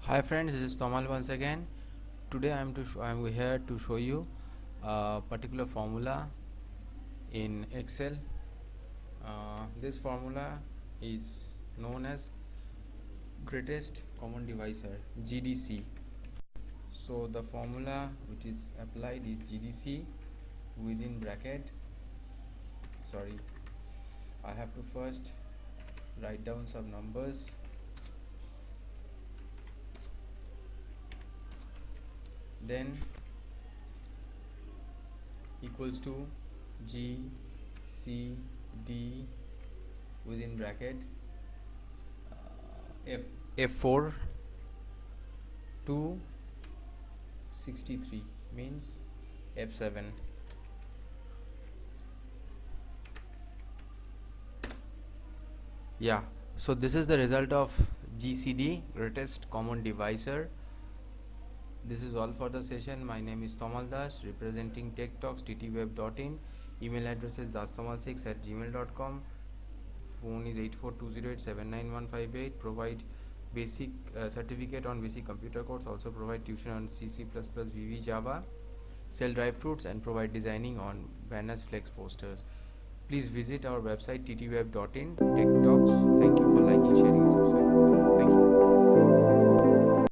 Hi friends, this is Tomal once again. Today I am here to show you a particular formula in Excel. This formula is known as greatest common divisor, GDC. So the formula which is applied is GDC within bracket. Sorry, I have to first write down some numbers. Then equals to G C D within bracket F4 to 63 means F7. Yeah, so this is the result of GCD, greatest common divisor. This is all for the session. My name is Tomal Das, representing Tech Talks ttweb.in. Email address is dastomal6@gmail.com. Phone is 8420879158. Provide basic certificate on basic computer course. Also provide tuition on C++, VB, Java. Sell dry fruits and provide designing on banners, flex posters. Please visit our website ttweb.in. Tech Talks. Thank you for liking, sharing, and subscribing.